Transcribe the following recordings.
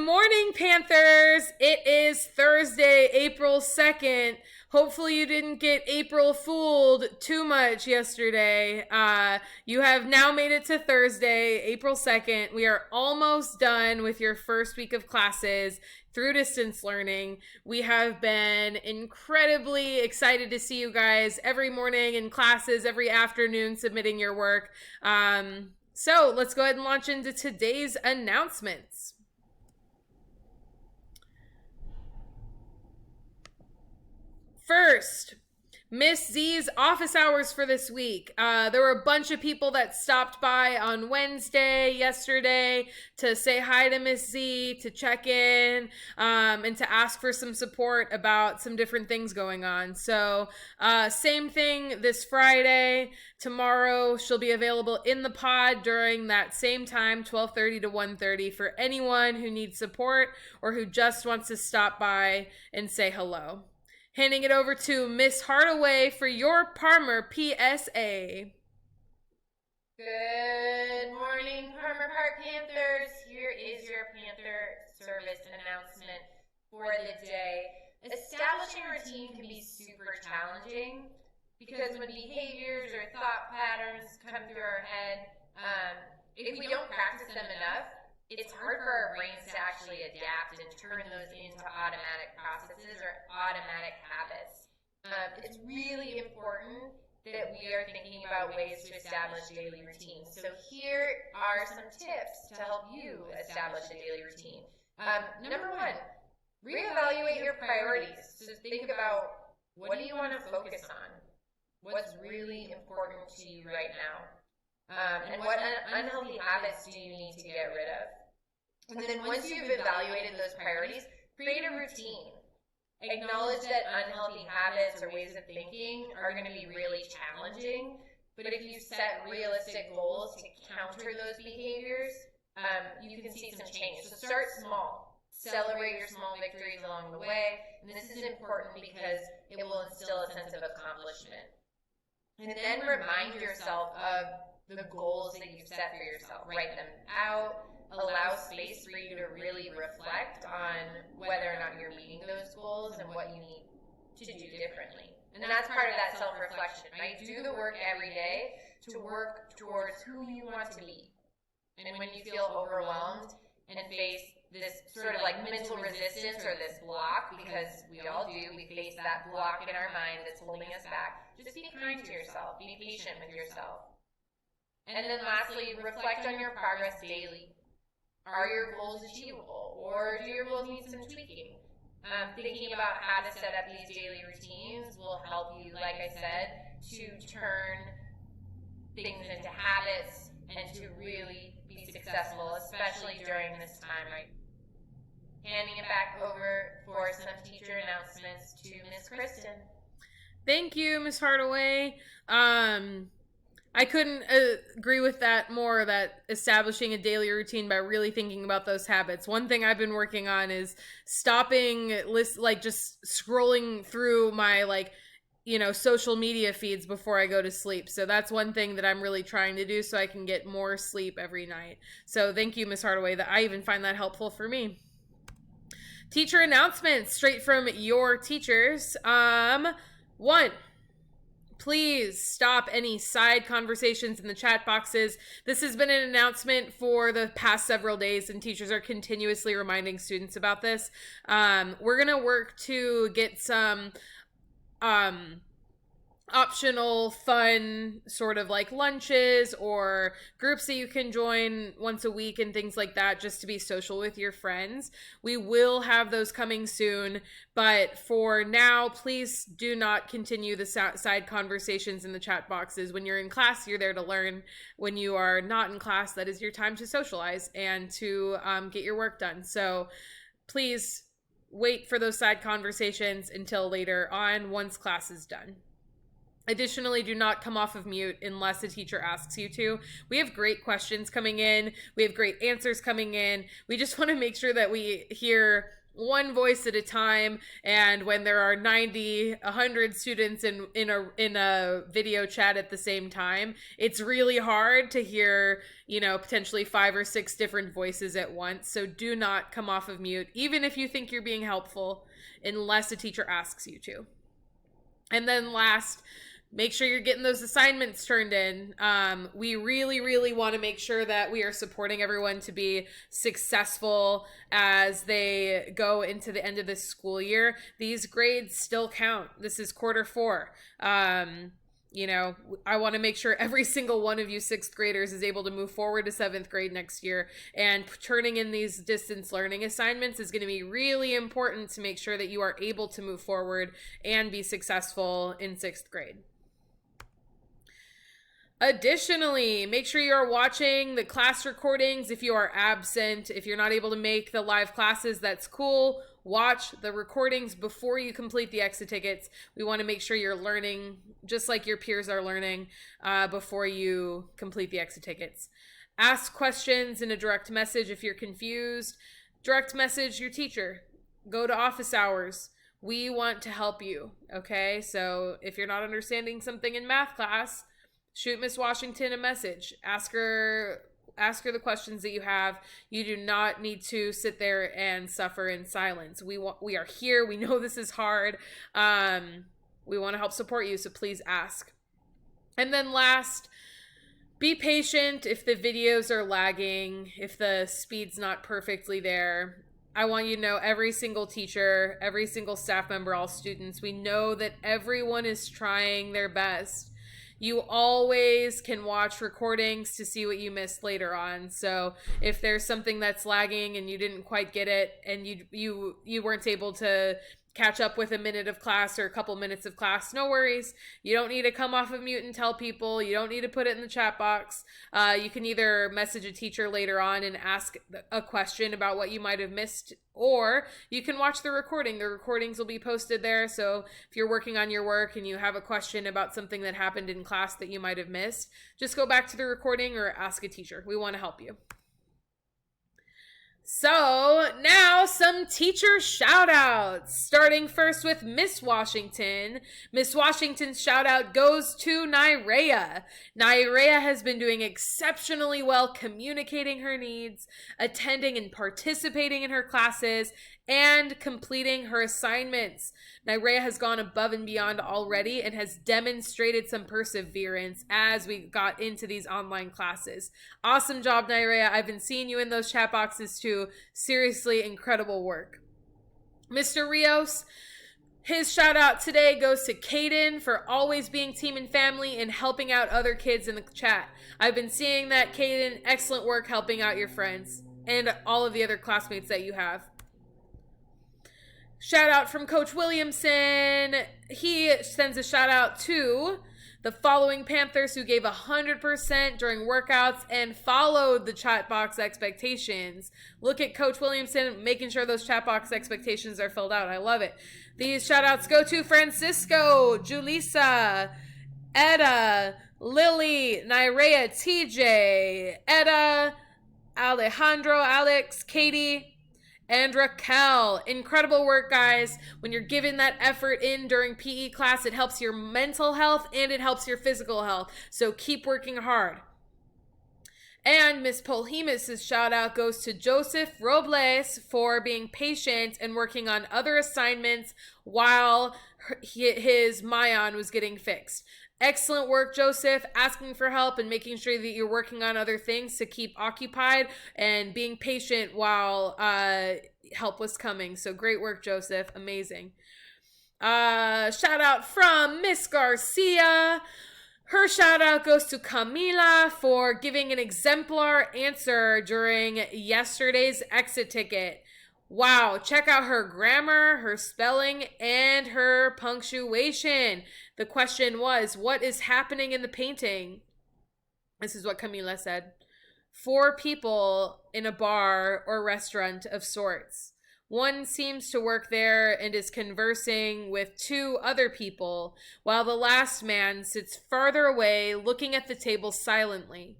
morning, Panthers. It is Thursday, April 2nd. Hopefully you didn't get April fooled too much yesterday. You have now made it to Thursday, April 2nd. We are almost done with your first week of classes through distance learning. We have been incredibly excited to see you guys every morning in classes, every afternoon submitting your work. So let's go ahead and launch into today's announcements. First, Miss Z's office hours for this week. There were a bunch of people that stopped by on Wednesday, yesterday, to say hi to Miss Z, to check in, and to ask for some support about some different things going on. So, same thing this Friday. Tomorrow, she'll be available in the pod during that same time, 12:30 to 1:30, for anyone who needs support or who just wants to stop by and say hello. Handing it over to Miss Hardaway for your Parmer PSA. Good morning, Parmer Park Panthers. Here is your Panther service announcement for the day. Establishing a routine can be super challenging because when behaviors or thought patterns come through our head, if we don't practice them enough, it's hard for our brains to actually adapt and turn those into automatic processes or automatic habits. It's really important that we are thinking about ways to establish daily routines. So here are some tips to help you establish a daily routine. Number one, reevaluate your priorities. So think about, what do you want to focus on? What's really important to you right now? And what unhealthy habits do you need to get rid of? And then once you've evaluated those priorities, create a routine. Acknowledge that unhealthy habits or ways of thinking are going to be really challenging, but if you set realistic goals to counter those behaviors, you can see some change. So start small. Celebrate your small victories along the way, and this is important because it will instill a sense of accomplishment. And then remind yourself of the goals that you've set for yourself. Write them out. Allow space for you to really reflect on whether or not you're meeting those goals and what you need to do differently. And that's part of that self-reflection, right? Do the work every day to work towards who you want to be. And when you feel overwhelmed and face this sort of like mental resistance or this block, because we all do, we face that block in our mind that's holding us back, just be kind to yourself, be patient with yourself. And then lastly, reflect on your progress daily. Are your goals achievable, or do your goals need some tweaking? Thinking about how to set up these daily routines will help you, like I said, to turn things into habits and to really be successful, especially during this time. Right? Handing it back over for some teacher announcements to Miss Kristen. Thank you, Miss Hardaway. I couldn't agree with that more, that establishing a daily routine by really thinking about those habits. One thing I've been working on is stopping just scrolling through my social media feeds before I go to sleep. So that's one thing that I'm really trying to do so I can get more sleep every night. So thank you, Miss Hardaway. I even find that helpful for me. Teacher announcements straight from your teachers. One, please stop any side conversations in the chat boxes. This has been an announcement for the past several days, and teachers are continuously reminding students about this. We're going to work to get some optional fun sort of like lunches or groups that you can join once a week and things like that, just to be social with your friends. We will have those coming soon, but for now, please do not continue the side conversations in the chat boxes. When you're in class, you're there to learn. When you are not in class, that is your time to socialize and to get your work done. So please wait for those side conversations until later on once class is done. Additionally, do not come off of mute unless a teacher asks you to. We have great questions coming in. We have great answers coming in. We just want to make sure that we hear one voice at a time, and when there are 90, 100 students in a video chat at the same time, it's really hard to hear, potentially 5 or 6 different voices at once. So do not come off of mute, even if you think you're being helpful, unless a teacher asks you to. And then last, make sure you're getting those assignments turned in. We really, really want to make sure that we are supporting everyone to be successful as they go into the end of this school year. These grades still count. This is Q4. I want to make sure every single one of you 6th graders is able to move forward to 7th grade next year. And turning in these distance learning assignments is going to be really important to make sure that you are able to move forward and be successful in 6th grade. Additionally, make sure you're watching the class recordings if you are absent. If you're not able to make the live classes, that's cool. Watch the recordings before you complete the exit tickets. We want to make sure you're learning just like your peers are learning before you complete the exit tickets. Ask questions in a direct message if you're confused. Direct message your teacher. Go to office hours. We want to help you, okay? So if you're not understanding something in math class, shoot Miss Washington a message. Ask her the questions that you have. You do not need to sit there and suffer in silence. We are here. We know this is hard. We want to help support you, so please ask. And then last, be patient if the videos are lagging, if the speed's not perfectly there. I want you to know, every single teacher, every single staff member, all students, we know that everyone is trying their best. You always can watch recordings to see what you missed later on. So if there's something that's lagging and you didn't quite get it, and you weren't able to catch up with a minute of class or a couple minutes of class, no worries. You don't need to come off of mute and tell people. You don't need to put it in the chat box. You can either message a teacher later on and ask a question about what you might have missed, or you can watch the recording. The recordings will be posted there. So if you're working on your work and you have a question about something that happened in class that you might have missed, just go back to the recording or ask a teacher. We want to help you. So now some teacher shout outs, starting first with Miss Washington. Miss Washington's shout out goes to Nyrea. Nyrea has been doing exceptionally well communicating her needs, attending and participating in her classes, and completing her assignments. Nyrea has gone above and beyond already and has demonstrated some perseverance as we got into these online classes. Awesome job, Nyrea. I've been seeing you in those chat boxes too. Seriously, incredible work. Mr. Rios, his shout out today goes to Kaden for always being team and family and helping out other kids in the chat. I've been seeing that, Kaden. Excellent work helping out your friends and all of the other classmates that you have. Shout out from Coach Williamson. He sends a shout out to the following Panthers who gave 100% during workouts and followed the chat box expectations. Look at Coach Williamson making sure those chat box expectations are filled out. I love it. These shout outs go to Francisco, Julissa, Etta, Lily, Nyrea, TJ, Etta, Alejandro, Alex, Katie, and Raquel. Incredible work, guys. When you're giving that effort in during PE class, it helps your mental health and it helps your physical health. So keep working hard. And Miss Polhemus' shout out goes to Joseph Robles for being patient and working on other assignments while his Mayan was getting fixed. Excellent work, Joseph, asking for help and making sure that you're working on other things to keep occupied and being patient while help was coming. So great work, Joseph. Amazing. Shout out from Miss Garcia. Her shout out goes to Camila for giving an exemplar answer during yesterday's exit ticket. Wow, check out her grammar, her spelling, and her punctuation. The question was, what is happening in the painting? This is what Camila said. 4 people in a bar or restaurant of sorts. One seems to work there and is conversing with two other people, while the last man sits farther away, looking at the table silently.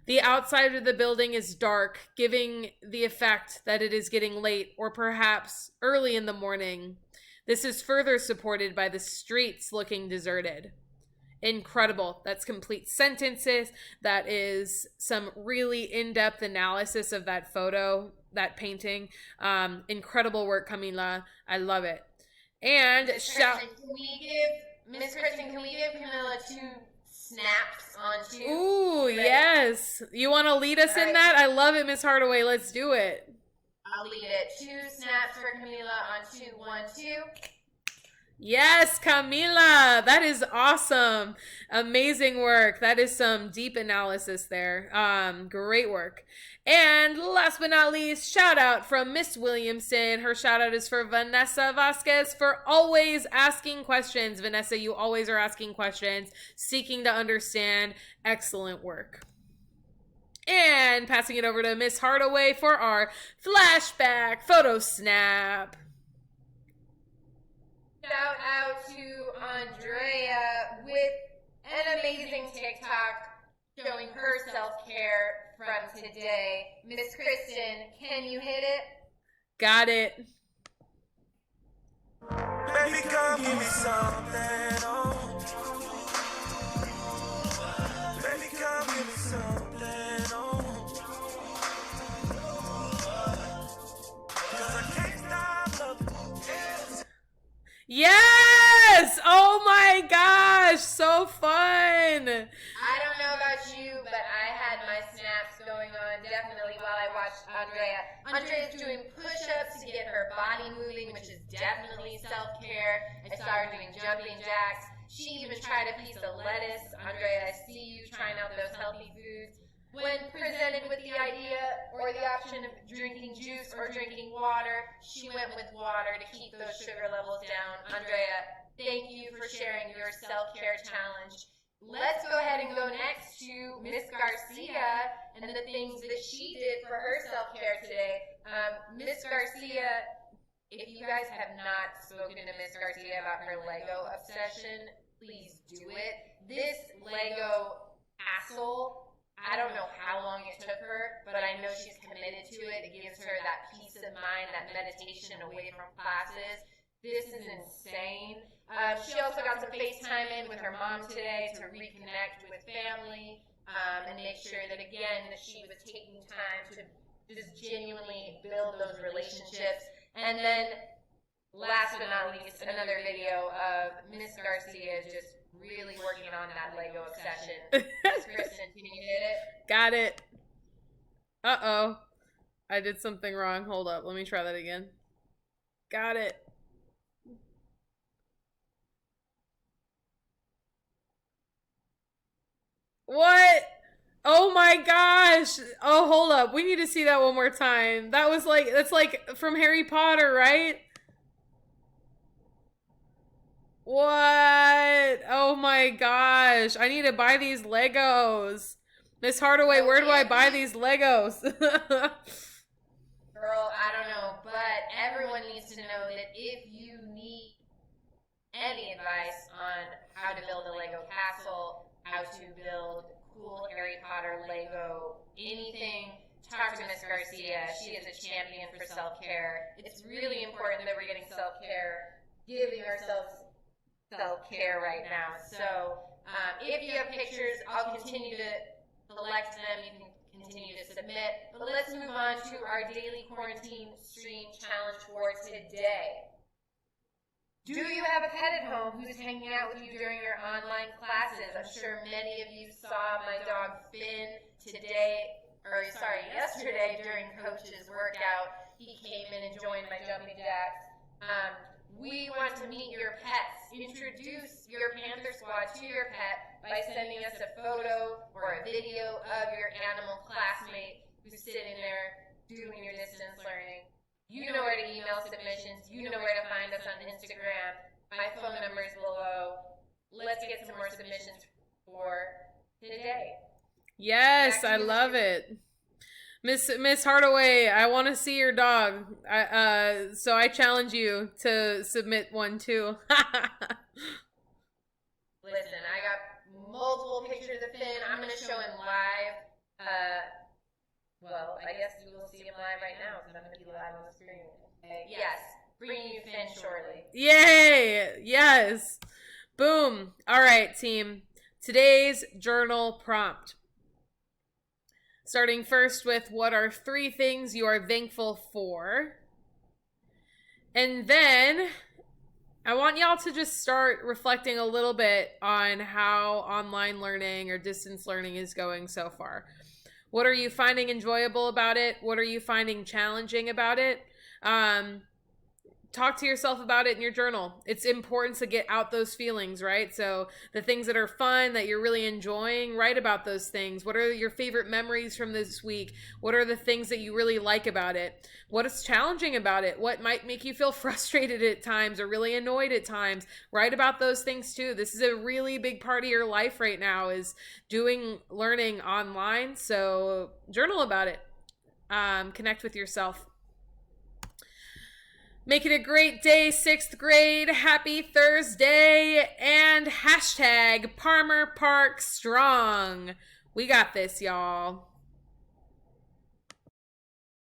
The outside of the building is dark, giving the effect that it is getting late or perhaps early in the morning. This is further supported by the streets looking deserted. Incredible. That's complete sentences. That is some really in-depth analysis of that photo, that painting. Incredible work, Camila. I love it. And Miss Kristen, can we give Camilla 2 snaps on 2? Ooh, yes. You want to lead us in that? I love it, Miss Hardaway. Let's do it. I'll lead it. 2 snaps for Camila on 2, 1, 2. Yes, Camila, that is awesome. Amazing work. That is some deep analysis there. Great work. And last but not least, shout out from Miss Williamson. Her shout out is for Vanessa Vasquez for always asking questions. Vanessa, you always are asking questions, seeking to understand. Excellent work. And passing it over to Miss Hardaway for our flashback photo snap. Shout out to Andrea with an amazing TikTok showing her self-care from today. Miss Kristen, can you hit it? Got it. Baby, come give me something, oh. Baby, come give me something, oh. 'Cause I can't stop loving you. Yes! Oh my gosh, so fun! I don't know about you, but I had my snaps going on definitely while I watched Andrea. Andrea's doing push-ups to get her body moving, which is definitely self-care. I saw her doing jumping jacks. She even tried a piece of lettuce. Andrea, I see you trying out those healthy foods. When presented with the idea or the option of drinking juice or drinking water, she went with water to keep those sugar levels down. Andrea, thank you for sharing your self-care challenge. Let's go ahead and go next to Miss Garcia and the things that she did for her self-care today. Miss Garcia, if you guys have not spoken to Miss Garcia about her Lego obsession, please do it. This Lego castle, I don't know how long it took her, but I know she's committed to it. It gives her that peace of mind, that meditation away from classes. This is insane. She also got some FaceTime in with her mom today to reconnect with family and make sure that, again, that she was taking time to just genuinely build those relationships. And then, last but not least, another video of Miss Garcia just really working on that Lego obsession. Miss Kristen, can you hit it? Got it. Uh-oh. I did something wrong. Hold up. Let me try that again. Got it. What? Oh my gosh. Oh, hold up. We need to see that one more time. That was like, that's like from Harry Potter, right? What? Oh my gosh. I need to buy these Legos. Miss Hardaway, where do I buy these Legos? Girl, I don't know, but everyone needs to know that if you need any advice on how to build a Lego castle, how to build cool Harry Potter Lego, anything, talk to Miss Garcia. She is a champion for self-care. It's really important that we're getting self-care, giving ourselves self-care right now. So if you have pictures, I'll continue to collect them. You can continue to submit. But let's move on to our daily quarantine stream challenge for today. Do you have a pet at home who's hanging out with you during your online classes? I'm sure many of you saw my dog Finn yesterday during Coach's workout. He came in and joined my jumping jacks. We want to meet your pets. Introduce your Panther Squad to your pet by sending us a photo or a video of your animal classmate who's sitting there doing your distance learning. You know where to email submissions. You know where to find us on Instagram. My phone number is below. Let's get some more submissions for today. Yes, I love it. Miss Hardaway, I want to see your dog. So I challenge you to submit one too. Listen, I got multiple pictures of Finn. I'm gonna show him live. Well, I guess you will see him live right now because I'm gonna be live on the screen. Yes, bringing you Finn shortly. Yay! Yes. Boom. All right, team. Today's journal prompt. Starting first with what are 3 things you are thankful for? And then I want y'all to just start reflecting a little bit on how online learning or distance learning is going so far. What are you finding enjoyable about it? What are you finding challenging about it? Talk to yourself about it in your journal. It's important to get out those feelings, right? So the things that are fun, that you're really enjoying, write about those things. What are your favorite memories from this week? What are the things that you really like about it? What is challenging about it? What might make you feel frustrated at times or really annoyed at times? Write about those things too. This is a really big part of your life right now, is doing learning online. So journal about it. Connect with yourself. Make it a great day, 6th grade. Happy Thursday. And hashtag Palmer Park Strong. We got this, y'all.